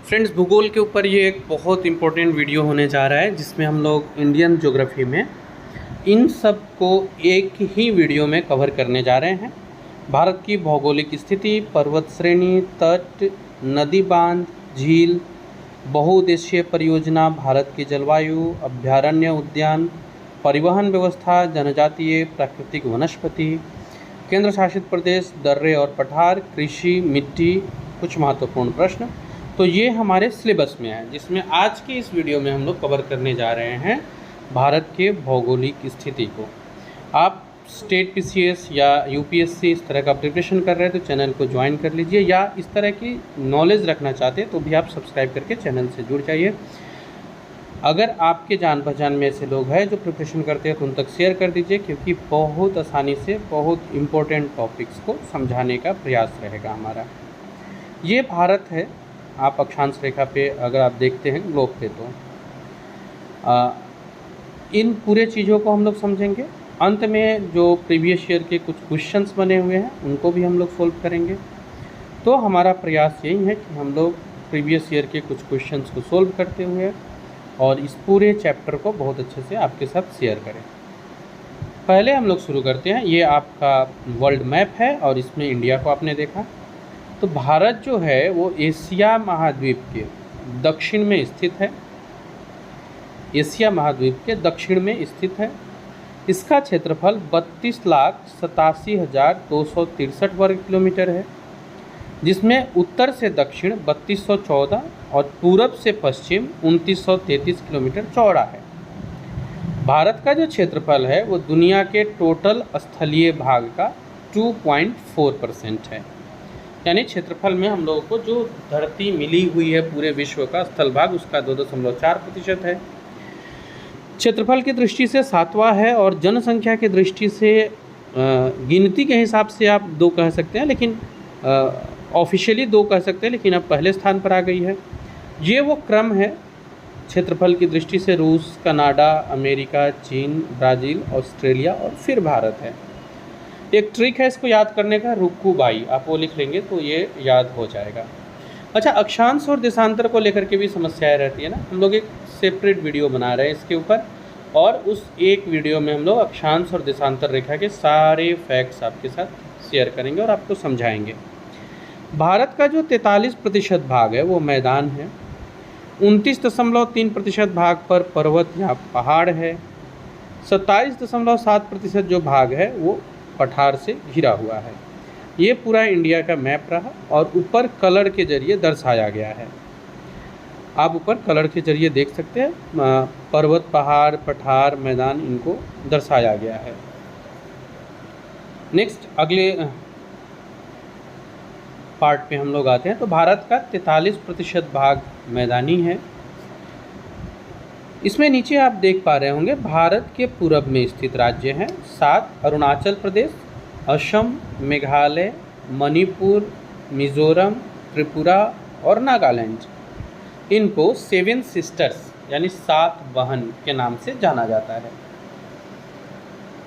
Friends, भूगोल के ऊपर ये एक बहुत इम्पोर्टेंट वीडियो होने जा रहा है जिसमें हम लोग इंडियन ज्योग्राफी में इन सब को एक ही वीडियो में कवर करने जा रहे हैं। भारत की भौगोलिक स्थिति, पर्वत श्रेणी, तट, नदी बांध, झील, बहुउद्देशीय परियोजना, भारत की जलवायु, अभ्यारण्य उद्यान, परिवहन व्यवस्था, जनजातीय प्राकृतिक वनस्पति, केंद्र शासित प्रदेश, दर्रे और पठार, कृषि, मिट्टी, कुछ महत्वपूर्ण प्रश्न। तो ये हमारे सिलेबस में है, जिसमें आज की इस वीडियो में हम लोग कवर करने जा रहे हैं भारत के भौगोलिक स्थिति को। आप स्टेट पीसीएस या यूपीएससी इस तरह का प्रिपरेशन कर रहे हैं तो चैनल को ज्वाइन कर लीजिए, या इस तरह की नॉलेज रखना चाहते हैं तो भी आप सब्सक्राइब करके चैनल से जुड़ जाइए। अगर आपके जान पहचान में ऐसे लोग हैं जो प्रिपरेशन करते हैं तो उन तक शेयर कर दीजिए, क्योंकि बहुत आसानी से बहुत इम्पोर्टेंट टॉपिक्स को समझाने का प्रयास रहेगा हमारा। ये भारत है। आप अक्षांश रेखा पे अगर आप देखते हैं ग्लोब पे तो इन पूरे चीज़ों को हम लोग समझेंगे। अंत में जो प्रीवियस ईयर के कुछ क्वेश्चंस बने हुए हैं उनको भी हम लोग सोल्व करेंगे। तो हमारा प्रयास यही है कि हम लोग प्रीवियस ईयर के कुछ क्वेश्चंस को सोल्व करते हुए और इस पूरे चैप्टर को बहुत अच्छे से आपके साथ शेयर करें। पहले हम लोग शुरू करते हैं। ये आपका वर्ल्ड मैप है और इसमें इंडिया को आपने देखा। तो भारत जो है वो एशिया महाद्वीप के दक्षिण में स्थित है। एशिया महाद्वीप के दक्षिण में स्थित है। इसका क्षेत्रफल 32,87,263 वर्ग किलोमीटर है, जिसमें उत्तर से दक्षिण 3214 और पूरब से पश्चिम 2933 किलोमीटर चौड़ा है। भारत का जो क्षेत्रफल है वो दुनिया के टोटल स्थलीय भाग का 2.4% है। यानी क्षेत्रफल में हम लोगों को जो धरती मिली हुई है पूरे विश्व का स्थल भाग, उसका 2.4% है। क्षेत्रफल की दृष्टि से 7वां है और जनसंख्या की दृष्टि से गिनती के हिसाब से आप 2 कह सकते हैं, लेकिन ऑफिशियली 2 कह सकते हैं, लेकिन अब पहले स्थान पर आ गई है। ये वो क्रम है क्षेत्रफल की दृष्टि से। रूस, कनाडा, अमेरिका, चीन, ब्राज़ील, ऑस्ट्रेलिया और फिर भारत है। एक ट्रिक है इसको याद करने का, रुक्कुबाई, आप वो लिख लेंगे तो ये याद हो जाएगा। अच्छा, अक्षांश और देशांतर को लेकर के भी समस्याएं रहती है ना। हम लोग एक सेपरेट वीडियो बना रहे हैं इसके ऊपर, और उस एक वीडियो में हम लोग अक्षांश और देशांतर रेखा के सारे फैक्ट्स आपके साथ शेयर करेंगे और आपको समझाएंगे। भारत का जो 43% भाग है वो मैदान है। 29.3% भाग पर पर्वत या पहाड़ है। 27.7% जो भाग है वो पठार से घिरा हुआ है। ये पूरा इंडिया का मैप रहा और ऊपर कलर के जरिए दर्शाया गया है। आप ऊपर कलर के जरिए देख सकते हैं, पर्वत, पहाड़, पठार, मैदान, इनको दर्शाया गया है। नेक्स्ट अगले पार्ट पे हम लोग आते हैं। तो भारत का 43% भाग मैदानी है। इसमें नीचे आप देख पा रहे होंगे भारत के पूरब में स्थित राज्य हैं 7: अरुणाचल प्रदेश, असम, मेघालय, मणिपुर, मिजोरम, त्रिपुरा और नागालैंड। इनको 7 सिस्टर्स यानी 7 बहन के नाम से जाना जाता है।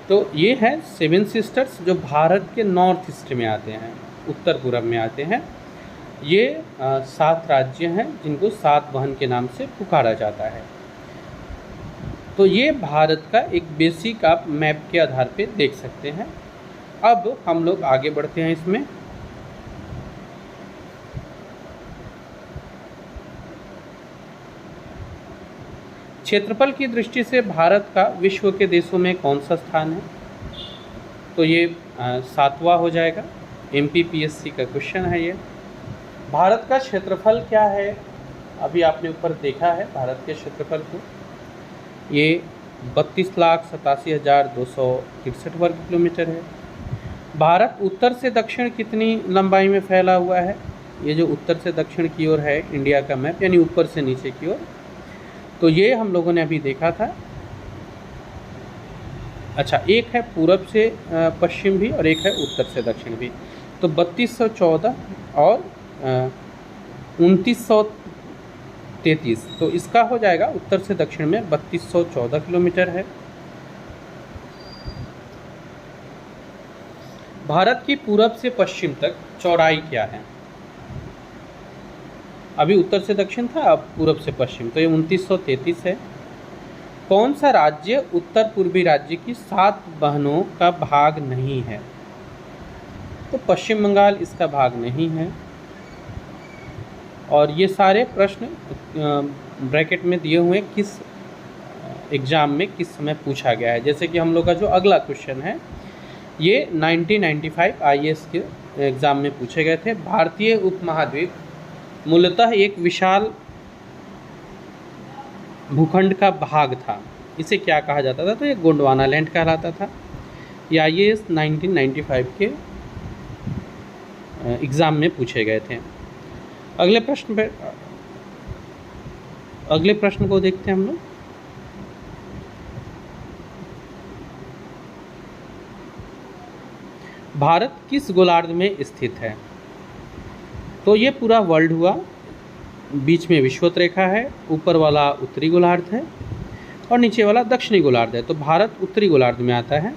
तो ये है 7 सिस्टर्स जो भारत के नॉर्थ ईस्ट में आते हैं, उत्तर पूरब में आते हैं। ये 7 राज्य हैं जिनको 7 बहन के नाम से पुकारा जाता है। तो ये भारत का एक बेसिक आप मैप के आधार पे देख सकते हैं। अब हम लोग आगे बढ़ते हैं इसमें। क्षेत्रफल की दृष्टि से भारत का विश्व के देशों में कौन सा स्थान है? तो ये 7वां हो जाएगा। MPPSC का क्वेश्चन है ये। भारत का क्षेत्रफल क्या है? अभी आपने ऊपर देखा है भारत के क्षेत्रफल को। ये 32,87,263 वर्ग किलोमीटर है। भारत उत्तर से दक्षिण कितनी लंबाई में फैला हुआ है? ये जो उत्तर से दक्षिण की ओर है इंडिया का मैप, यानी ऊपर से नीचे की ओर, तो ये हम लोगों ने अभी देखा था। अच्छा, एक है पूरब से पश्चिम भी और एक है उत्तर से दक्षिण भी। तो 3214 और 2933, तो इसका हो जाएगा उत्तर से दक्षिण में 3214 किलोमीटर है। भारत की पूरब से पश्चिम तक चौड़ाई क्या है? अभी उत्तर से दक्षिण था, अब पूरब से पश्चिम, तो ये 2933 है। कौन सा राज्य उत्तर पूर्वी राज्य की 7 बहनों का भाग नहीं है? तो पश्चिम बंगाल इसका भाग नहीं है। और ये सारे प्रश्न ब्रैकेट में दिए हुए किस एग्ज़ाम में किस समय पूछा गया है। जैसे कि हम लोग का जो अगला क्वेश्चन है ये 1995 IAS के एग्ज़ाम में पूछे गए थे। भारतीय उपमहाद्वीप मूलतः एक विशाल भूखंड का भाग था, इसे क्या कहा जाता था? तो ये गोंडवाना लैंड कहलाता था। ये IAS 1995 के एग्ज़ाम में पूछे गए थे। अगले प्रश्न को देखते हैं हम लोग। भारत किस गोलार्ध में स्थित है? तो ये पूरा वर्ल्ड हुआ, बीच में विषुवत रेखा है, ऊपर वाला उत्तरी गोलार्ध है और नीचे वाला दक्षिणी गोलार्ध है। तो भारत उत्तरी गोलार्ध में आता है।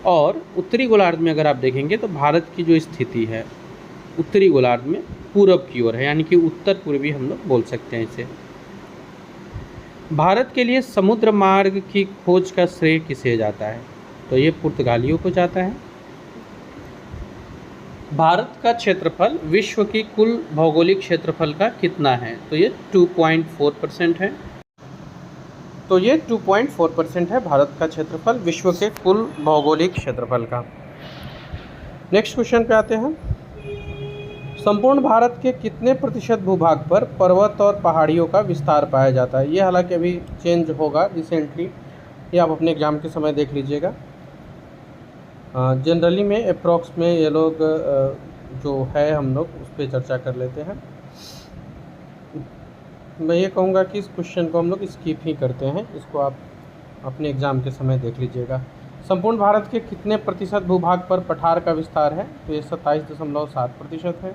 और उत्तरी गोलार्ध में अगर आप देखेंगे तो भारत की जो स्थिति है उत्तरी गोलार्ध में पूरब की ओर है, यानी कि उत्तर पूर्वी हम लोग बोल सकते हैं इसे। भारत के लिए समुद्र मार्ग की खोज का श्रेय किसे जाता है? तो ये पुर्तगालियों को जाता है। भारत का क्षेत्रफल विश्व की कुल भौगोलिक क्षेत्रफल का कितना है? तो ये 2.4% है। तो ये 2.4% है भारत का क्षेत्रफल विश्व के कुल भौगोलिक क्षेत्रफल का। नेक्स्ट क्वेश्चन पे आते हैं। संपूर्ण भारत के कितने प्रतिशत भूभाग पर पर्वत और पहाड़ियों का विस्तार पाया जाता है? ये हालांकि अभी चेंज होगा रिसेंटली, ये आप अपने एग्ज़ाम के समय देख लीजिएगा। जनरली में अप्रॉक्स में ये लोग जो है हम लोग उस पर चर्चा कर लेते हैं। मैं ये कहूँगा कि इस क्वेश्चन को हम लोग स्किप ही करते हैं, इसको आप अपने एग्ज़ाम के समय देख लीजिएगा। संपूर्ण भारत के कितने प्रतिशत भूभाग पर पठार का विस्तार है? तो ये 27.7% है।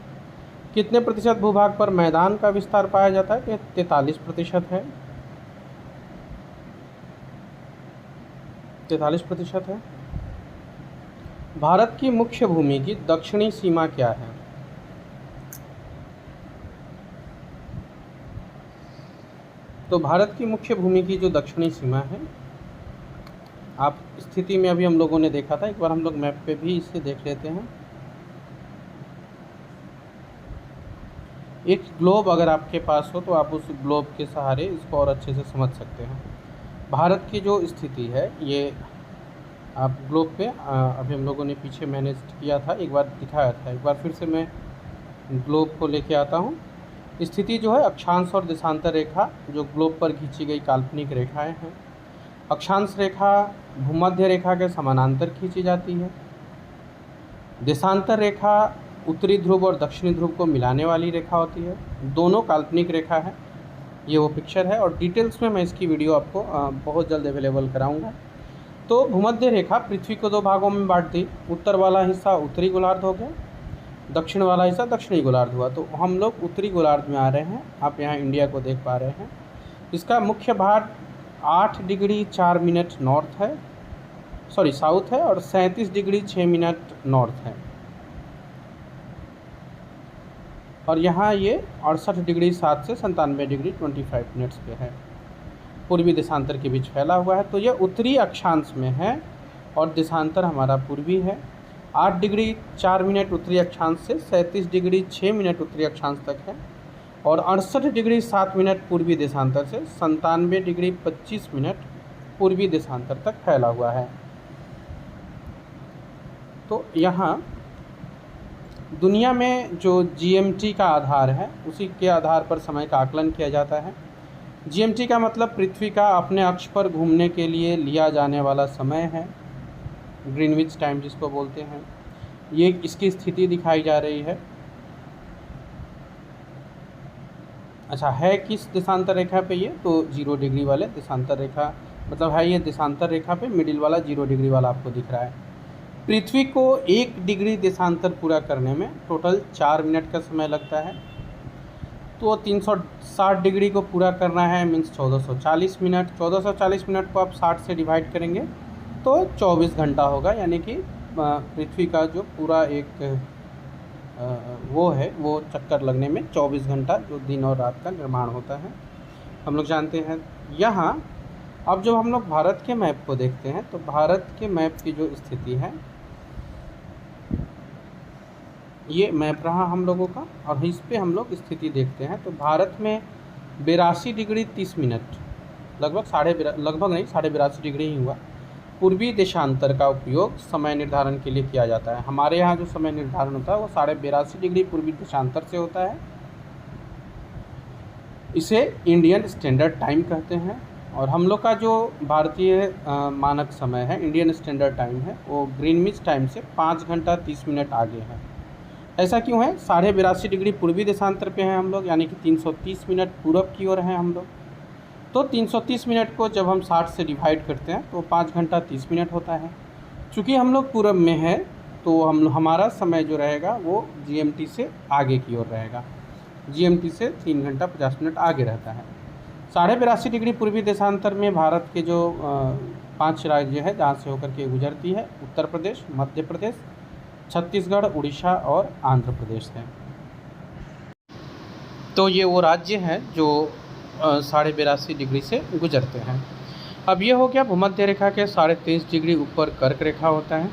कितने प्रतिशत भूभाग पर मैदान का विस्तार पाया जाता है? तो 43% है। 43% है। भारत की मुख्य भूमि की दक्षिणी सीमा क्या है? तो भारत की मुख्य भूमि की जो दक्षिणी सीमा है, आप स्थिति में अभी हम लोगों ने देखा था, एक बार हम लोग मैप पे भी इसे देख लेते हैं। एक ग्लोब अगर आपके पास हो तो आप उस ग्लोब के सहारे इसको और अच्छे से समझ सकते हैं। भारत की जो स्थिति है ये आप ग्लोब पे अभी हम लोगों ने पीछे मैनेज किया था, एक बार दिखाया था, एक बार फिर से मैं ग्लोब को लेके आता हूँ। स्थिति जो है अक्षांश और देशांतर रेखा जो ग्लोब पर खींची गई काल्पनिक रेखाएं हैं। अक्षांश रेखा भूमध्य रेखा के समानांतर खींची जाती है। देशांतर रेखा उत्तरी ध्रुव और दक्षिणी ध्रुव को मिलाने वाली रेखा होती है। दोनों काल्पनिक रेखा है। ये वो पिक्चर है और डिटेल्स में मैं इसकी वीडियो आपको बहुत जल्द अवेलेबल कराऊंगा। तो भूमध्य रेखा पृथ्वी को 2 भागों में बांट दी। उत्तर वाला हिस्सा उत्तरी गोलार्ध हो गया, दक्षिण वाला हिस्सा दक्षिणी गोलार्ध हुआ। तो हम लोग उत्तरी गोलार्ध में आ रहे हैं। आप यहाँ इंडिया को देख पा रहे हैं। इसका मुख्य भाग 8 डिग्री 4 मिनट नॉर्थ है, साउथ है, और 37 डिग्री 6 मिनट नॉर्थ है। और यहाँ ये 68 डिग्री 7 से 97 डिग्री 25 मिनट्स पे है, पूर्वी देशांतर के बीच फैला हुआ है। तो ये उत्तरी अक्षांश में है और देशांतर हमारा पूर्वी है। 8 डिग्री 4 मिनट उत्तरी अक्षांश से 37 डिग्री 6 मिनट उत्तरी अक्षांश तक है और 68 डिग्री 7 मिनट पूर्वी देशांतर से 97 डिग्री 25 मिनट पूर्वी देशांतर तक फैला हुआ है। तो यहाँ दुनिया में जो GMT का आधार है उसी के आधार पर समय का आकलन किया जाता है। GMT का मतलब पृथ्वी का अपने अक्ष पर घूमने के लिए लिया जाने वाला समय है, ग्रीनविच टाइम जिसको बोलते हैं। ये इसकी स्थिति दिखाई जा रही है। अच्छा, है किस देशांतर रेखा पे ये? तो 0 डिग्री वाले देशांतर रेखा, मतलब है ये देशांतर रेखा पे मिडिल वाला 0 डिग्री वाला आपको दिख रहा है। पृथ्वी को 1 डिग्री देशांतर पूरा करने में टोटल 4 मिनट का समय लगता है। तो 360 डिग्री को पूरा करना है मीन्स 1440 मिनट। 1440 मिनट को आप 60 से डिवाइड करेंगे तो 24 घंटा होगा, यानी कि पृथ्वी का जो पूरा एक वो है, वो चक्कर लगने में 24 घंटा जो दिन और रात का निर्माण होता है, हम लोग जानते हैं। यहाँ अब जब हम लोग भारत के मैप को देखते हैं तो भारत के मैप की जो स्थिति है, ये मैप रहा हम लोगों का, और इस पे हम लोग स्थिति देखते हैं तो भारत में 82 डिग्री 30 मिनट, लगभग 82.5 डिग्री ही हुआ, पूर्वी देशांतर का उपयोग समय निर्धारण के लिए किया जाता है। हमारे यहाँ जो समय निर्धारण होता है वो 82.5 डिग्री पूर्वी देशांतर से होता है। इसे इंडियन स्टैंडर्ड टाइम कहते हैं। और हम लोग का जो भारतीय मानक समय है, इंडियन स्टैंडर्ड टाइम है, वो ग्रीनविच टाइम से 5 घंटा 30 मिनट आगे है। ऐसा क्यों है? 82.5 डिग्री पूर्वी देशांतर पे हैं हम लोग, यानी कि 330 मिनट पूरब की ओर हैं हम लोग। तो 330 मिनट को जब हम 60 से डिवाइड करते हैं तो 5 घंटा 30 मिनट होता है। चूँकि हम लोग पूरब में हैं तो हमारा समय जो रहेगा वो GMT से आगे की ओर रहेगा, GMT से 3 घंटा 50 मिनट आगे रहता है। 82.5 डिग्री पूर्वी देशांतर में भारत के जो 5 राज्य है जहाँ से होकर के गुजरती है, उत्तर प्रदेश, मध्य प्रदेश, छत्तीसगढ़, उड़ीसा और आंध्र प्रदेश है। तो ये वो राज्य हैं जो 82.5 डिग्री से गुजरते हैं। अब ये हो गया भूमध्य रेखा के 23.5 डिग्री ऊपर कर्क रेखा होता है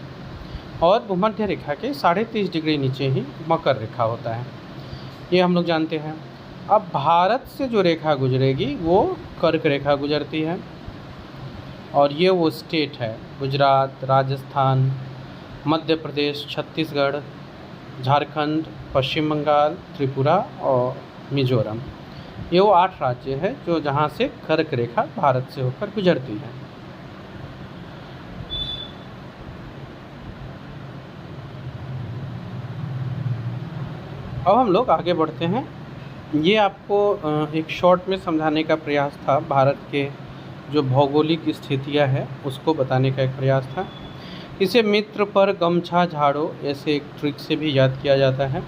और भूमध्य रेखा के 23.5 डिग्री नीचे ही मकर रेखा होता है, ये हम लोग जानते हैं। अब भारत से जो रेखा गुजरेगी वो कर्क रेखा गुजरती है, और ये वो स्टेट है गुजरात, राजस्थान, मध्य प्रदेश, छत्तीसगढ़, झारखंड, पश्चिम बंगाल, त्रिपुरा और मिजोरम। ये वो 8 राज्य है जो जहाँ से कर्क रेखा भारत से होकर गुजरती है। अब हम लोग आगे बढ़ते हैं। ये आपको एक शॉर्ट में समझाने का प्रयास था, भारत के जो भौगोलिक स्थितियाँ हैं उसको बताने का एक प्रयास था। इसे मित्र पर गमछा झाड़ो ऐसे एक ट्रिक से भी याद किया जाता है।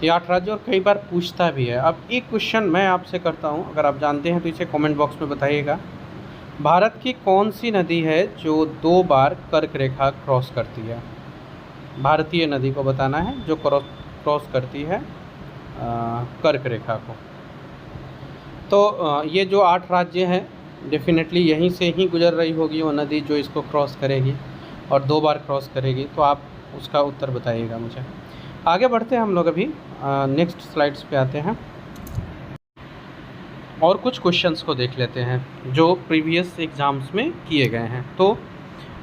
ये 8 राज्य और कई बार पूछता भी है। अब एक क्वेश्चन मैं आपसे करता हूँ, अगर आप जानते हैं तो इसे कमेंट बॉक्स में बताइएगा। भारत की कौन सी नदी है जो 2 बार कर्क रेखा क्रॉस करती है? भारतीय नदी को बताना है जो क्रॉस करती है कर्क रेखा को। तो ये जो 8 राज्य हैं डेफिनेटली यहीं से ही गुजर रही होगी वो नदी जो इसको क्रॉस करेगी और 2 बार क्रॉस करेगी। तो आप उसका उत्तर बताइएगा मुझे। आगे बढ़ते हैं हम लोग, अभी नेक्स्ट स्लाइड्स पे आते हैं और कुछ क्वेश्चंस को देख लेते हैं जो प्रीवियस एग्ज़ाम्स में किए गए हैं। तो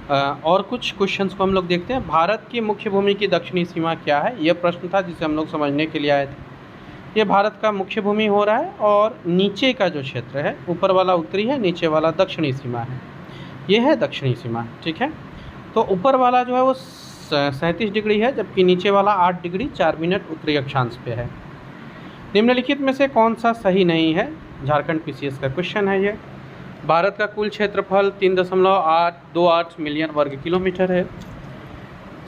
और कुछ क्वेश्चंस को हम लोग देखते हैं। भारत की मुख्य भूमि की दक्षिणी सीमा क्या है? यह प्रश्न था जिसे हम लोग समझने के लिए आए थे। ये भारत का मुख्य भूमि हो रहा है और नीचे का जो क्षेत्र है, ऊपर वाला उत्तरी है, नीचे वाला दक्षिणी सीमा है। ये है दक्षिणी सीमा, ठीक है। तो ऊपर वाला जो है वो 37 डिग्री है, जबकि नीचे वाला 8 डिग्री 4 मिनट उत्तरी अक्षांश पे है। निम्नलिखित में से कौन सा सही नहीं है? झारखंड PCS का क्वेश्चन है ये। भारत का कुल क्षेत्रफल 3.828 मिलियन वर्ग किलोमीटर है,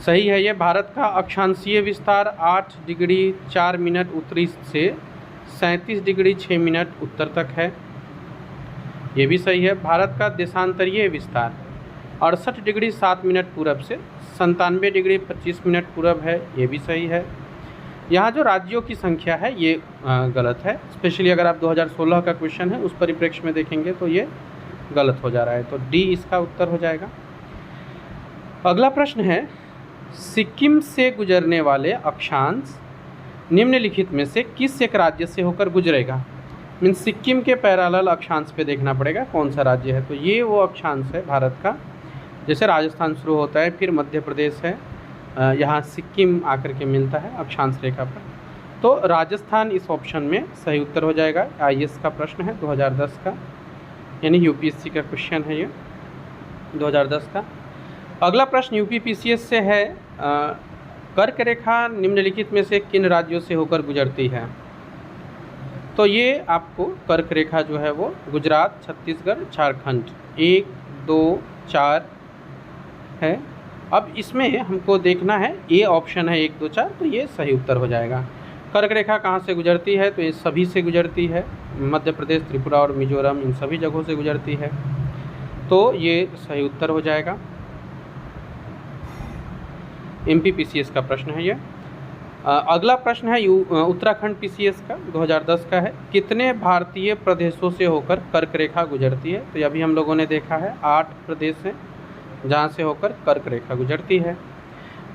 सही है ये। भारत का अक्षांशीय विस्तार 8 डिग्री 4 मिनट उत्तरी से 37 डिग्री 6 मिनट उत्तर तक है, ये भी सही है। भारत का देशांतरीय विस्तार 68 डिग्री 7 मिनट पूरब से 97 डिग्री 25 मिनट पूरब है, ये भी सही है। यहाँ जो राज्यों की संख्या है ये गलत है, स्पेशली अगर आप 2016 का क्वेश्चन है उस परिप्रेक्ष्य में देखेंगे तो ये गलत हो जा रहा है, तो डी इसका उत्तर हो जाएगा। अगला प्रश्न है, सिक्किम से गुजरने वाले अक्षांश निम्नलिखित में से किस एक राज्य से होकर गुजरेगा? मीन सिक्किम के पैरेलल अक्षांश पे देखना पड़ेगा कौन सा राज्य है। तो ये वो अक्षांश है भारत का, जैसे राजस्थान शुरू होता है, फिर मध्य प्रदेश है, यहाँ सिक्किम आकर के मिलता है अक्षांश रेखा पर। तो राजस्थान इस ऑप्शन में सही उत्तर हो जाएगा। IAS का प्रश्न है 2010 का, यानी UPSC का क्वेश्चन है ये 2010 का। अगला प्रश्न UP PCS से है, कर्क रेखा निम्नलिखित में से किन राज्यों से होकर गुजरती है? तो ये आपको कर्क रेखा जो है वो गुजरात, छत्तीसगढ़, झारखंड 1, 2, 4 है। अब इसमें हमको देखना है, ये ऑप्शन है 1, 2, 4, तो ये सही उत्तर हो जाएगा। कर्क रेखा कहाँ से गुजरती है? तो ये सभी से गुजरती है, मध्य प्रदेश, त्रिपुरा और मिजोरम, इन सभी जगहों से गुजरती है, तो ये सही उत्तर हो जाएगा। MP PCS का प्रश्न है ये। अगला प्रश्न है उत्तराखंड पीसीएस का 2010 का है। कितने भारतीय प्रदेशों से होकर कर्क रेखा गुजरती है? तो अभी हम लोगों ने देखा है 8 प्रदेश हैं जहाँ से होकर कर्क रेखा गुजरती है।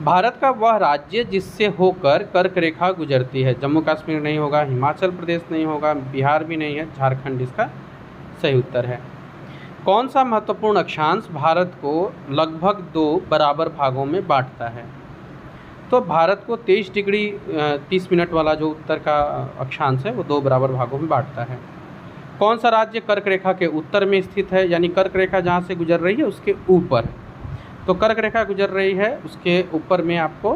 भारत का वह राज्य जिससे होकर कर्क रेखा गुजरती है, जम्मू कश्मीर नहीं होगा, हिमाचल प्रदेश नहीं होगा, बिहार भी नहीं है, झारखंड इसका सही उत्तर है। कौन सा महत्वपूर्ण अक्षांश भारत को लगभग 2 बराबर भागों में बांटता है? तो भारत को 23 डिग्री 30 मिनट वाला जो उत्तर का अक्षांश है वो 2 बराबर भागों में बांटता है। कौन सा राज्य कर्क रेखा के उत्तर में स्थित है, यानी कर्क रेखा जहाँ से गुजर रही है उसके ऊपर? तो कर्क रेखा गुजर रही है उसके ऊपर में आपको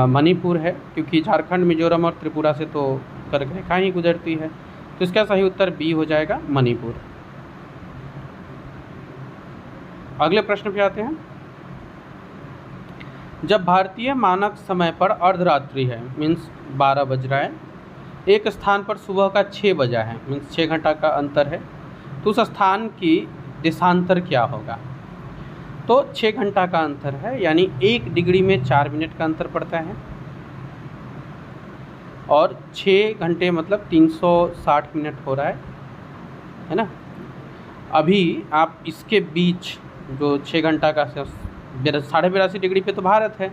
मणिपुर है, क्योंकि झारखंड, मिजोरम और त्रिपुरा से तो कर्क रेखा ही गुजरती है। तो इसका सही उत्तर बी हो जाएगा, मणिपुर। अगले प्रश्न पे आते हैं। जब भारतीय मानक समय पर अर्धरात्रि है, मीन्स 12 बज रहा है, एक स्थान पर सुबह का 6 बजा है, मीन्स 6 घंटा का अंतर है, तो उस स्थान की देशांतर क्या होगा? तो 6 घंटा का अंतर है, यानी 1 डिग्री में 4 मिनट का अंतर पड़ता है, और 6 घंटे मतलब 360 मिनट हो रहा है ना। अभी आप इसके बीच जो 6 घंटा का 82.5 डिग्री पे तो भारत है,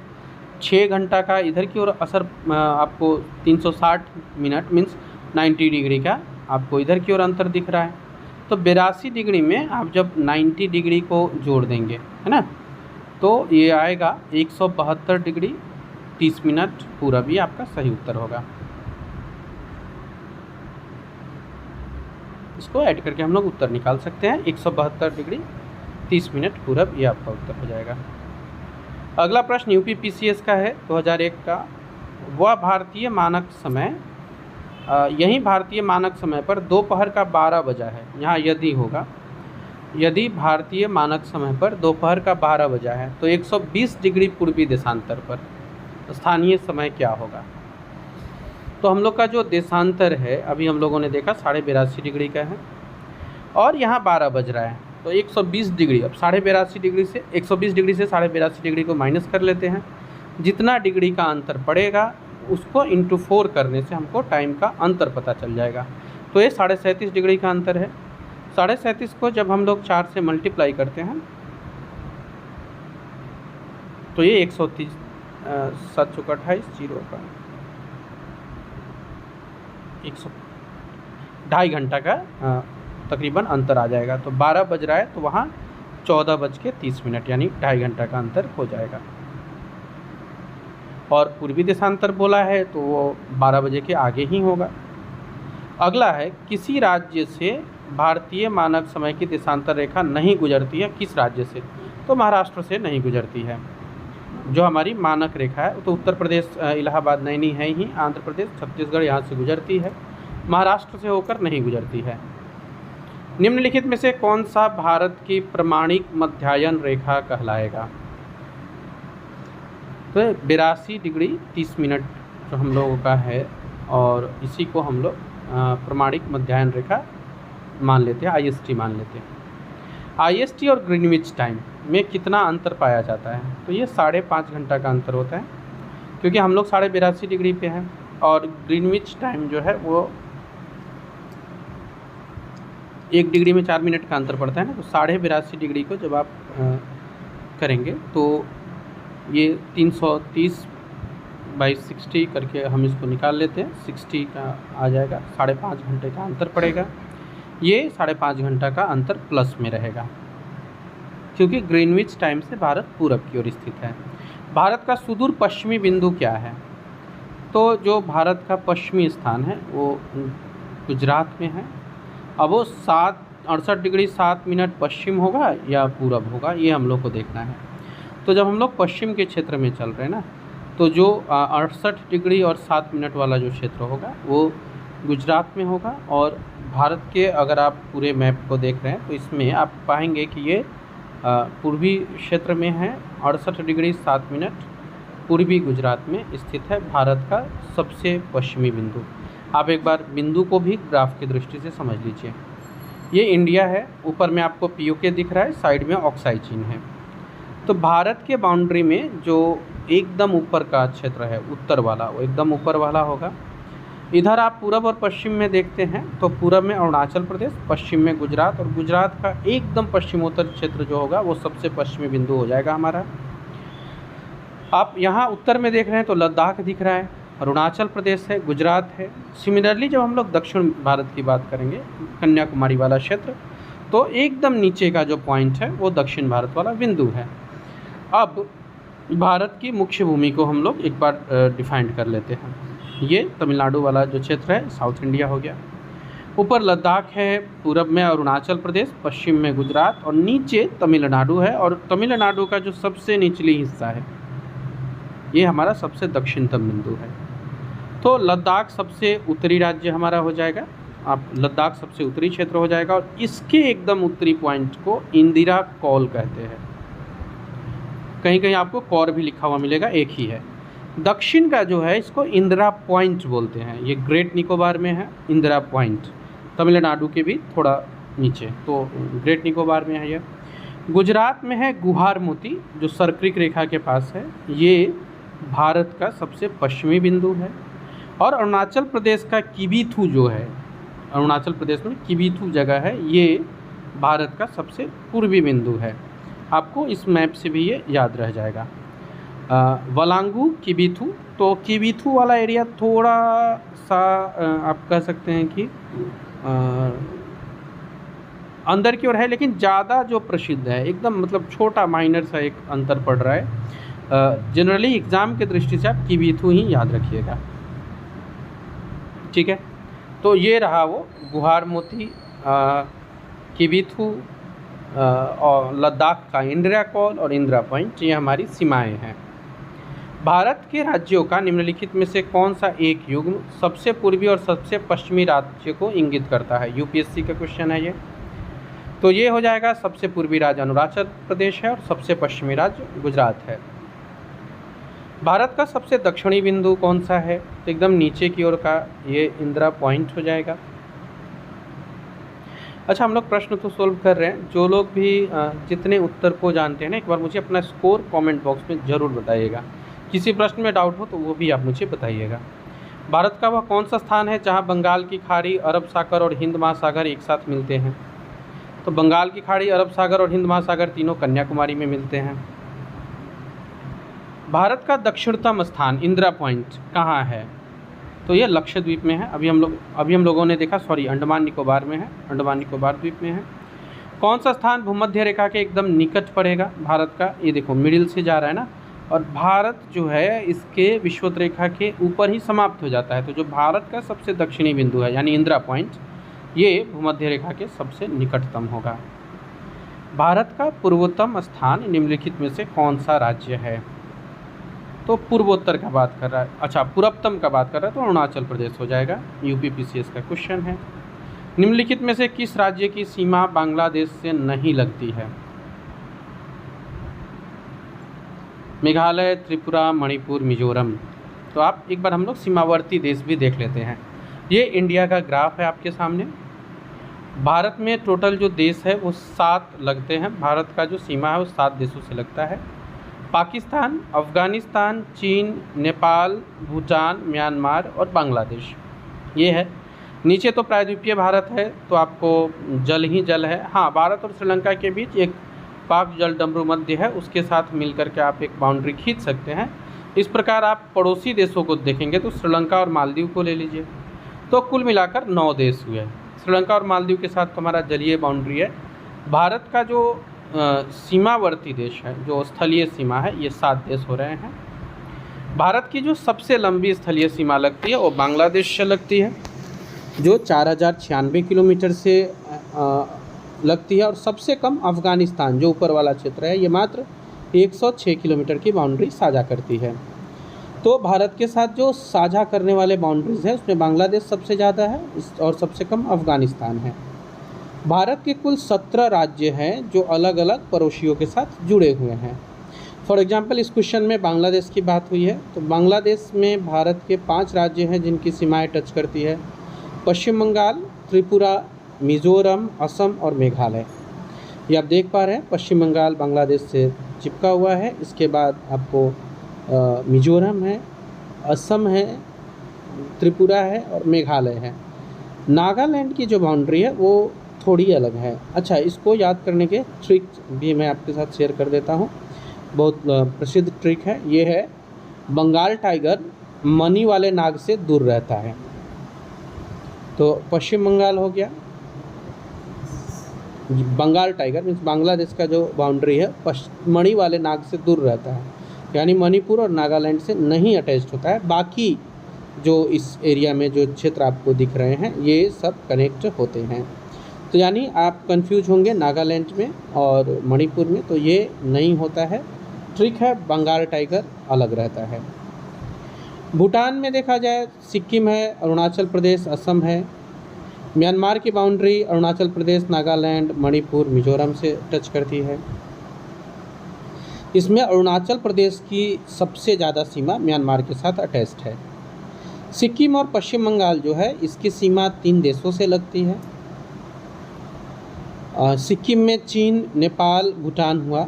6 घंटा का इधर की ओर असर आपको 360 मिनट मीन्स 90 डिग्री का आपको इधर की ओर अंतर दिख रहा है। तो 82 डिग्री में आप जब 90 डिग्री को जोड़ देंगे, है ना, तो ये आएगा 172 डिग्री 30 मिनट पूरा भी आपका सही उत्तर होगा। इसको ऐड करके हम लोग उत्तर निकाल सकते हैं, 172 डिग्री 30 मिनट पूरब, ये आपका उत्तर हो जाएगा। अगला प्रश्न यूपी पीसीएस का है 2001 का। वह भारतीय मानक समय, यही भारतीय मानक समय पर दोपहर का 12 बजा है, यहाँ यदि होगा, यदि भारतीय मानक समय पर दोपहर का 12 बजा है तो 120 डिग्री पूर्वी देशांतर पर स्थानीय समय क्या होगा? तो हम लोग का जो देशांतर है अभी हम लोगों ने देखा 82.5 डिग्री का है, और यहाँ 12 बज रहा है, तो 120 डिग्री, अब 82.5 डिग्री से 120 डिग्री से 82.5 डिग्री को माइनस कर लेते हैं। जितना डिग्री का अंतर पड़ेगा उसको इंटू 4 करने से हमको टाइम का अंतर पता चल जाएगा। तो ये 37.5 डिग्री का अंतर है। 37.5 को जब हम लोग 4 से मल्टीप्लाई करते हैं तो ये 130 7 चौका 28 जीरो का 2.5 घंटा का तकरीबन अंतर आ जाएगा। तो 12 बज रहा है तो वहाँ 14:30 यानी 2.5 घंटा का अंतर हो जाएगा। और पूर्वी देशांतर बोला है तो वो 12 बजे के आगे ही होगा। अगला है, किसी राज्य से भारतीय मानक समय की देशांतर रेखा नहीं गुजरती है, किस राज्य से? तो महाराष्ट्र से नहीं गुजरती है। जो हमारी मानक रेखा है तो उत्तर प्रदेश, इलाहाबाद, नैनी है ही, आंध्र प्रदेश, छत्तीसगढ़ यहाँ से गुजरती है, महाराष्ट्र से होकर नहीं गुजरती है। निम्नलिखित में से कौन सा भारत की प्रमाणिक मध्यायन रेखा कहलाएगा? तो 82 डिग्री 30 मिनट जो हम लोगों का है, और इसी को हम लोग प्रमाणिक मध्यायन रेखा मान लेते हैं, IST मान लेते हैं। IST और ग्रीनविच टाइम में कितना अंतर पाया जाता है? तो ये 5.5 घंटा का अंतर होता है, क्योंकि हम लोग 82.5 डिग्री पे हैं, और ग्रीनविच टाइम जो है वो 1 डिग्री में 4 मिनट का अंतर पड़ता है ना। तो 82.5 डिग्री को जब आप करेंगे तो ये 330/60 करके हम इसको निकाल लेते हैं, 60 का आ जाएगा, 5.5 घंटे का अंतर पड़ेगा। ये 5.5 घंटा का अंतर प्लस में रहेगा, क्योंकि ग्रीनविच टाइम से भारत पूरब की ओर स्थित है। भारत का सुदूर पश्चिमी बिंदु क्या है? तो जो भारत का पश्चिमी स्थान है वो गुजरात में है। अब वो 68 डिग्री 7 मिनट पश्चिम होगा या पूरब होगा, ये हम लोग को देखना है। तो जब हम लोग पश्चिम के क्षेत्र में चल रहे हैं ना, तो जो 68 डिग्री और 7 मिनट वाला जो क्षेत्र होगा वो गुजरात में होगा। और भारत के अगर आप पूरे मैप को देख रहे हैं तो इसमें आप पाएंगे कि ये पूर्वी क्षेत्र में है, 68 डिग्री 7 मिनट पूर्वी गुजरात में स्थित है भारत का सबसे पश्चिमी बिंदु। आप एक बार बिंदु को भी ग्राफ की दृष्टि से समझ लीजिए। ये इंडिया है, ऊपर में आपको POK दिख रहा है, साइड में ऑक्साई चीन है। तो भारत के बाउंड्री में जो एकदम ऊपर का क्षेत्र है उत्तर वाला, वो एकदम ऊपर वाला होगा। इधर आप पूरब और पश्चिम में देखते हैं तो पूरब में अरुणाचल प्रदेश, पश्चिम में गुजरात, और गुजरात का एकदम पश्चिमोत्तर क्षेत्र जो होगा वो सबसे पश्चिमी बिंदु हो जाएगा हमारा। आप यहाँ उत्तर में देख रहे हैं तो लद्दाख दिख रहा है, अरुणाचल प्रदेश है, गुजरात है। सिमिलरली जब हम लोग दक्षिण भारत की बात करेंगे, कन्याकुमारी वाला क्षेत्र, तो एकदम नीचे का जो पॉइंट है वो दक्षिण भारत वाला बिंदु है। अब भारत की मुख्य भूमि को हम लोग एक बार डिफाइन कर लेते हैं। ये तमिलनाडु वाला जो क्षेत्र है, साउथ इंडिया हो गया। ऊपर लद्दाख है, पूरब में अरुणाचल प्रदेश, पश्चिम में गुजरात और नीचे तमिलनाडु है। और तमिलनाडु का जो सबसे निचली हिस्सा है ये हमारा सबसे दक्षिणतम बिंदु है। तो लद्दाख सबसे उत्तरी राज्य हमारा हो जाएगा। आप लद्दाख सबसे उत्तरी क्षेत्र हो जाएगा और इसके एकदम उत्तरी पॉइंट को इंदिरा कॉल कहते हैं। कहीं कहीं आपको कौर भी लिखा हुआ मिलेगा, एक ही है। दक्षिण का जो है इसको इंदिरा पॉइंट बोलते हैं। ये ग्रेट निकोबार में है इंदिरा पॉइंट, तमिलनाडु के भी थोड़ा नीचे, तो ग्रेट निकोबार में है ये। गुजरात में है गुहार मोती जो सर्करिक रेखा के पास है, ये भारत का सबसे पश्चिमी बिंदु है। और अरुणाचल प्रदेश का किबीथू जो है, अरुणाचल प्रदेश में किबीथू जगह है, ये भारत का सबसे पूर्वी बिंदु है। आपको इस मैप से भी ये याद रह जाएगा। वलांगू किबीथू, तो किबीथू वाला एरिया थोड़ा सा आप कह सकते हैं कि अंदर की ओर है, लेकिन ज़्यादा जो प्रसिद्ध है एकदम मतलब छोटा माइनर सा एक अंतर पड़ रहा है। जनरली एग्ज़ाम के दृष्टि से आप किबीथू ही याद रखिएगा, ठीक है। तो ये रहा वो गुहार मोती, किबीथू और लद्दाख का इंदिरा कॉल और इंदिरा पॉइंट, ये हमारी सीमाएं हैं। भारत के राज्यों का निम्नलिखित में से कौन सा एक युग्म सबसे पूर्वी और सबसे पश्चिमी राज्य को इंगित करता है? यूपीएससी का क्वेश्चन है ये। तो ये हो जाएगा, सबसे पूर्वी राज्य अरुणाचल प्रदेश है और सबसे पश्चिमी राज्य गुजरात है। भारत का सबसे दक्षिणी बिंदु कौन सा है? तो एकदम नीचे की ओर का ये इंदिरा पॉइंट हो जाएगा। अच्छा, हम लोग प्रश्न तो सोल्व कर रहे हैं। जो लोग भी जितने उत्तर को जानते हैं ना, एक बार मुझे अपना स्कोर कमेंट बॉक्स में ज़रूर बताइएगा। किसी प्रश्न में डाउट हो तो वो भी आप मुझे बताइएगा। भारत का वह कौन सा स्थान है जहां बंगाल की खाड़ी, अरब सागर और हिंद महासागर एक साथ मिलते हैं? तो बंगाल की खाड़ी, अरब सागर और हिंद महासागर तीनों कन्याकुमारी में मिलते हैं। भारत का दक्षिणतम स्थान इंदिरा पॉइंट कहाँ है? तो ये लक्षद्वीप में है। अभी हम लोगों ने देखा, सॉरी, अंडमान निकोबार में है, अंडमान निकोबार द्वीप में है। कौन सा स्थान भूमध्य रेखा के एकदम निकट पड़ेगा भारत का? ये देखो मिडिल से जा रहा है ना, और भारत जो है इसके विषुवत रेखा के ऊपर ही समाप्त हो जाता है। तो जो भारत का सबसे दक्षिणी बिंदु है यानी इंदिरा पॉइंट, ये भूमध्य रेखा के सबसे निकटतम होगा। भारत का पूर्वोत्तम स्थान निम्नलिखित में से कौन सा राज्य है? तो पूर्वोत्तर का बात कर रहा है, अच्छा पूर्वोत्तम का बात कर रहा है, तो अरुणाचल प्रदेश हो जाएगा। यूपीपीसीएस का क्वेश्चन है। निम्नलिखित में से किस राज्य की सीमा बांग्लादेश से नहीं लगती है? मेघालय, त्रिपुरा, मणिपुर, मिजोरम। तो आप एक बार हम लोग सीमावर्ती देश भी देख लेते हैं। ये इंडिया का ग्राफ है आपके सामने। भारत में टोटल जो देश है वो 7 लगते हैं। भारत का जो सीमा है वो 7 देशों से लगता है। पाकिस्तान, अफ़गानिस्तान, चीन, नेपाल, भूटान, म्यांमार और बांग्लादेश, ये है। नीचे तो प्रायद्वीपीय भारत है, तो आपको जल ही जल है। हाँ, भारत और श्रीलंका के बीच एक पाक जल डमरू मध्य है, उसके साथ मिलकर के आप एक बाउंड्री खींच सकते हैं। इस प्रकार आप पड़ोसी देशों को देखेंगे तो श्रीलंका और मालदीव को ले लीजिए, तो कुल मिलाकर 9 देश हुए। श्रीलंका और मालदीव के साथ हमारा जलीय बाउंड्री है। भारत का जो सीमावर्ती देश है, जो स्थलीय सीमा है, ये 7 देश हो रहे हैं। भारत की जो सबसे लंबी स्थलीय सीमा लगती है वो बांग्लादेश से लगती है, जो 4096 किलोमीटर से लगती है। और सबसे कम अफ़गानिस्तान, जो ऊपर वाला क्षेत्र है, ये मात्र 106 किलोमीटर की बाउंड्री साझा करती है। तो भारत के साथ जो साझा करने वाले बाउंड्रीज़ हैं उसमें बांग्लादेश सबसे ज़्यादा है और सबसे कम अफ़गानिस्तान है। भारत के कुल 17 राज्य हैं जो अलग अलग पड़ोसियों के साथ जुड़े हुए हैं। फॉर एग्जांपल इस क्वेश्चन में बांग्लादेश की बात हुई है, तो बांग्लादेश में भारत के 5 राज्य हैं जिनकी सीमाएं टच करती है: पश्चिम बंगाल, त्रिपुरा, मिज़ोरम, असम और मेघालय। ये आप देख पा रहे हैं, पश्चिम बंगाल बांग्लादेश से चिपका हुआ है। इसके बाद आपको मिजोरम है, असम है, त्रिपुरा है और मेघालय है। नागालैंड की जो बाउंड्री है वो थोड़ी अलग है। अच्छा, इसको याद करने के ट्रिक भी मैं आपके साथ शेयर कर देता हूँ। बहुत प्रसिद्ध ट्रिक है, ये है बंगाल टाइगर मणि वाले नाग से दूर रहता है। तो पश्चिम बंगाल हो गया, बंगाल टाइगर मीन्स बांग्लादेश का जो बाउंड्री है मणि वाले नाग से दूर रहता है, यानी मणिपुर और नागालैंड से नहीं अटैच्ड होता है। बाकी जो इस एरिया में जो क्षेत्र आपको दिख रहे हैं ये सब कनेक्ट होते हैं। तो यानी आप कंफ्यूज होंगे नागालैंड में और मणिपुर में, तो ये नहीं होता है। ट्रिक है, बंगाल टाइगर अलग रहता है। भूटान में देखा जाए सिक्किम है, अरुणाचल प्रदेश, असम है। म्यांमार की बाउंड्री अरुणाचल प्रदेश, नागालैंड, मणिपुर, मिजोरम से टच करती है। इसमें अरुणाचल प्रदेश की सबसे ज़्यादा सीमा म्यांमार के साथ अटैच्ड है। सिक्किम और पश्चिम बंगाल जो है इसकी सीमा 3 देशों से लगती है। सिक्किम में चीन, नेपाल, भूटान हुआ,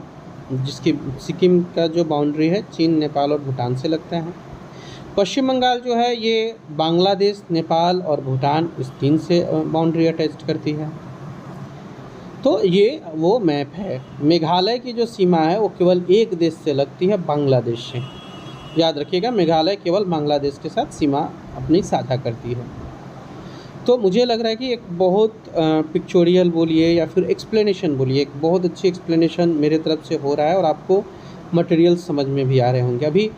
जिसकी सिक्किम का जो बाउंड्री है चीन, नेपाल और भूटान से लगता है। पश्चिम बंगाल जो है ये बांग्लादेश, नेपाल और भूटान इस 3 से बाउंड्री अटैच करती है। तो ये वो मैप है। मेघालय की जो सीमा है वो केवल एक देश से लगती है, बांग्लादेश से। याद रखिएगा, मेघालय केवल बांग्लादेश के साथ सीमा अपनी साझा करती है। तो मुझे लग रहा है कि एक बहुत पिक्चोरियल बोलिए या फिर एक्सप्लेनेशन बोलिए, एक बहुत अच्छी एक्सप्लेनेशन मेरे तरफ से हो रहा है और आपको मटेरियल समझ में भी आ रहे होंगे। अभी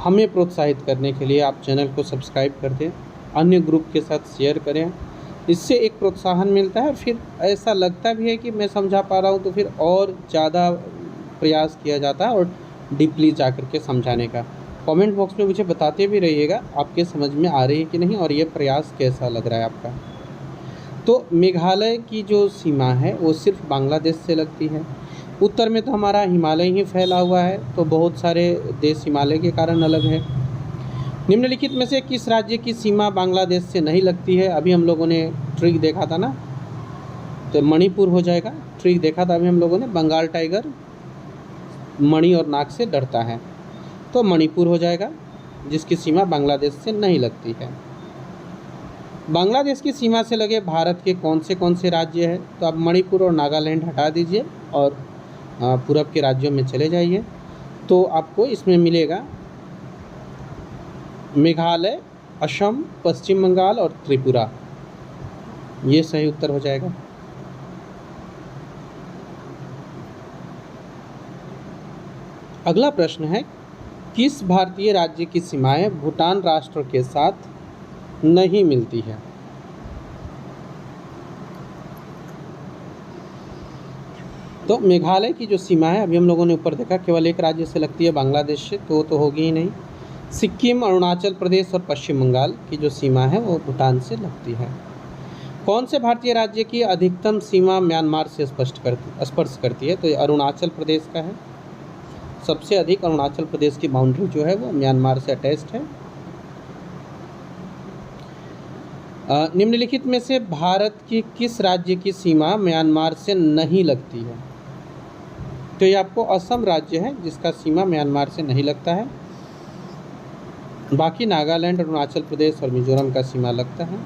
हमें प्रोत्साहित करने के लिए आप चैनल को सब्सक्राइब कर दें, अन्य ग्रुप के साथ शेयर करें, इससे एक प्रोत्साहन मिलता है। फिर ऐसा लगता भी है कि मैं समझा पा रहा हूँ, तो फिर और ज़्यादा प्रयास किया जाता है और डीपली जा कर के समझाने का। कमेंट बॉक्स में मुझे बताते भी रहिएगा आपके समझ में आ रही है कि नहीं और ये प्रयास कैसा लग रहा है आपका। तो मेघालय की जो सीमा है वो सिर्फ बांग्लादेश से लगती है। उत्तर में तो हमारा हिमालय ही फैला हुआ है, तो बहुत सारे देश हिमालय के कारण अलग है। निम्नलिखित में से किस राज्य की सीमा बांग्लादेश से नहीं लगती है? अभी हम लोगों ने ट्रिक देखा था ना, तो मणिपुर हो जाएगा। ट्रिक देखा था अभी हम लोगों ने, बंगाल टाइगर मणि और नाग से डरता है, तो मणिपुर हो जाएगा जिसकी सीमा बांग्लादेश से नहीं लगती है। बांग्लादेश की सीमा से लगे भारत के कौन से राज्य हैं? तो आप मणिपुर और नागालैंड हटा दीजिए और पूरब के राज्यों में चले जाइए, तो आपको इसमें मिलेगा मेघालय, असम, पश्चिम बंगाल और त्रिपुरा। ये सही उत्तर हो जाएगा। अगला प्रश्न है, किस भारतीय राज्य की सीमाएं भूटान राष्ट्र के साथ नहीं मिलती है? तो मेघालय की जो सीमा है अभी हम लोगों ने ऊपर देखा केवल एक राज्य से लगती है, बांग्लादेश से, तो होगी ही नहीं। सिक्किम, अरुणाचल प्रदेश और पश्चिम बंगाल की जो सीमा है वो भूटान से लगती है। कौन से भारतीय राज्य की अधिकतम सीमा म्यांमार से स्पर्श करती है? तो ये अरुणाचल प्रदेश का है। सबसे अधिक अरुणाचल प्रदेश की बाउंड्री जो है वो म्यांमार से अटैच्ड है। निम्नलिखित में से भारत की किस राज्य की सीमा म्यांमार से नहीं लगती है? तो ये आपको असम राज्य है जिसका सीमा म्यांमार से नहीं लगता है। बाकी नागालैंड, अरुणाचल प्रदेश और मिजोरम का सीमा लगता है।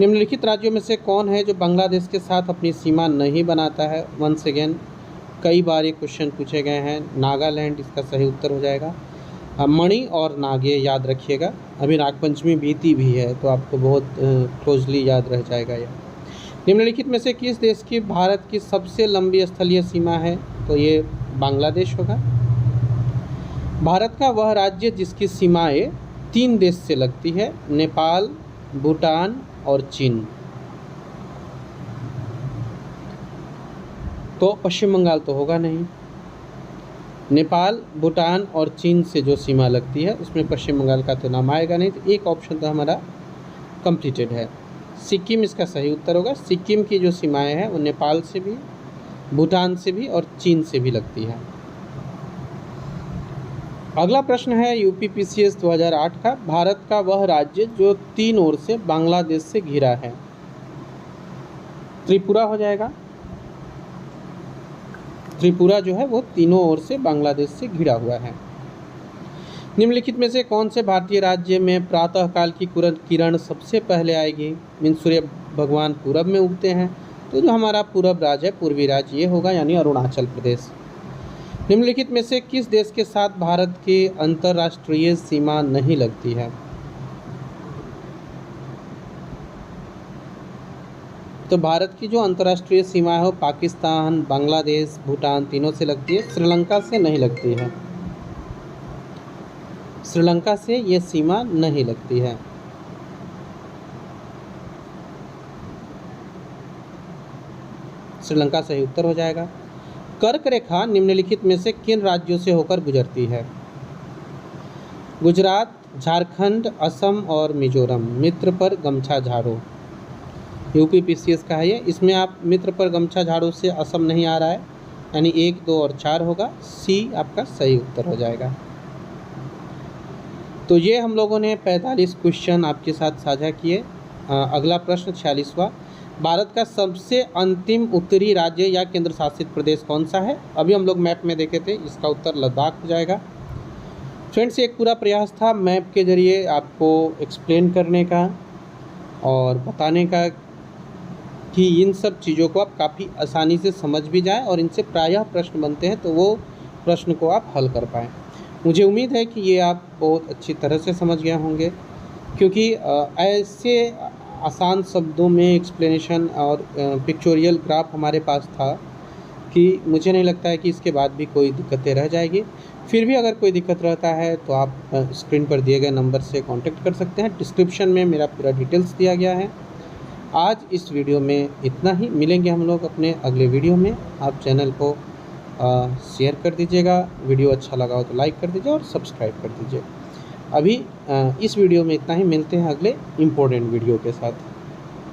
निम्नलिखित राज्यों में से कौन है जो बांग्लादेश के साथ अपनी सीमा नहीं बनाता है? वंस अगेन कई बार ये क्वेश्चन पूछे गए हैं। नागालैंड इसका सही उत्तर हो जाएगा। मणि और नागे याद रखिएगा, अभी नागपंचमी बीती भी है तो आपको बहुत क्लोजली याद रह जाएगा ये। निम्नलिखित में से किस देश की भारत की सबसे लंबी स्थलीय सीमा है? तो ये बांग्लादेश होगा। भारत का वह राज्य जिसकी सीमाएं 3 देश से लगती है, नेपाल, भूटान और चीन। तो पश्चिम बंगाल तो होगा नहीं। नेपाल, भूटान और चीन से जो सीमा लगती है उसमें पश्चिम बंगाल का तो नाम आएगा नहीं, तो एक ऑप्शन तो हमारा कंप्लीटेड है। सिक्किम इसका सही उत्तर होगा। सिक्किम की जो सीमाएं हैं वो नेपाल से भी, भूटान से भी और चीन से भी लगती है। अगला प्रश्न है यूपीपीसीएस 2008 का, भारत का वह राज्य जो 3 ओर से बांग्लादेश से घिरा है। त्रिपुरा हो जाएगा। त्रिपुरा जो है वो तीनों ओर से बांग्लादेश से घिरा हुआ है। निम्नलिखित में से कौन से भारतीय राज्य में प्रातःकाल की किरण सबसे पहले आएगी? मीन सूर्य भगवान पूरब में उगते हैं, तो जो हमारा पूरब राज्य है, पूर्वी राज्य, ये होगा यानी अरुणाचल प्रदेश। निम्नलिखित में से किस देश के साथ भारत की अंतर्राष्ट्रीय सीमा नहीं लगती है? तो भारत की जो अंतर्राष्ट्रीय सीमा है वो पाकिस्तान, बांग्लादेश, भूटान तीनों से लगती है, श्रीलंका से नहीं लगती है। श्रीलंका से ये सीमा नहीं लगती है। श्रीलंका सही उत्तर हो जाएगा। कर्क रेखा निम्नलिखित में से किन राज्यों से होकर गुजरती है? गुजरात, झारखंड, असम और मिजोरम। मित्र पर गमछा झाड़ो, यूपीपीसीएस का है ये। इसमें आप मित्र पर गमछा झाड़ो से असम नहीं आ रहा है, यानी 1, 2 और 4 होगा। सी आपका सही उत्तर हो जाएगा। तो ये हम लोगों ने 45 क्वेश्चन आपके साथ साझा किए। अगला प्रश्न 46वां, भारत का सबसे अंतिम उत्तरी राज्य या केंद्र शासित प्रदेश कौन सा है? अभी हम लोग मैप में देखे थे, इसका उत्तर लद्दाख हो जाएगा। फ्रेंड्स, एक पूरा प्रयास था मैप के जरिए आपको एक्सप्लेन करने का और बताने का कि इन सब चीज़ों को आप काफ़ी आसानी से समझ भी जाएं और इनसे प्रायः प्रश्न बनते हैं तो वो प्रश्न को आप हल कर पाएँ। मुझे उम्मीद है कि ये आप बहुत अच्छी तरह से समझ गए होंगे, क्योंकि ऐसे आसान शब्दों में एक्सप्लेनेशन और पिक्चोरियल ग्राफ हमारे पास था कि मुझे नहीं लगता है कि इसके बाद भी कोई दिक्कतें रह जाएगी। फिर भी अगर कोई दिक्कत रहता है तो आप स्क्रीन पर दिए गए नंबर से कांटेक्ट कर सकते हैं। डिस्क्रिप्शन में मेरा पूरा डिटेल्स दिया गया है। आज इस वीडियो में इतना ही। मिलेंगे हम लोग अपने अगले वीडियो में। आप चैनल को शेयर कर दीजिएगा, वीडियो अच्छा लगा हो तो लाइक कर दीजिए और सब्सक्राइब कर दीजिए। अभी इस वीडियो में इतना ही। मिलते हैं अगले इम्पोर्टेंट वीडियो के साथ।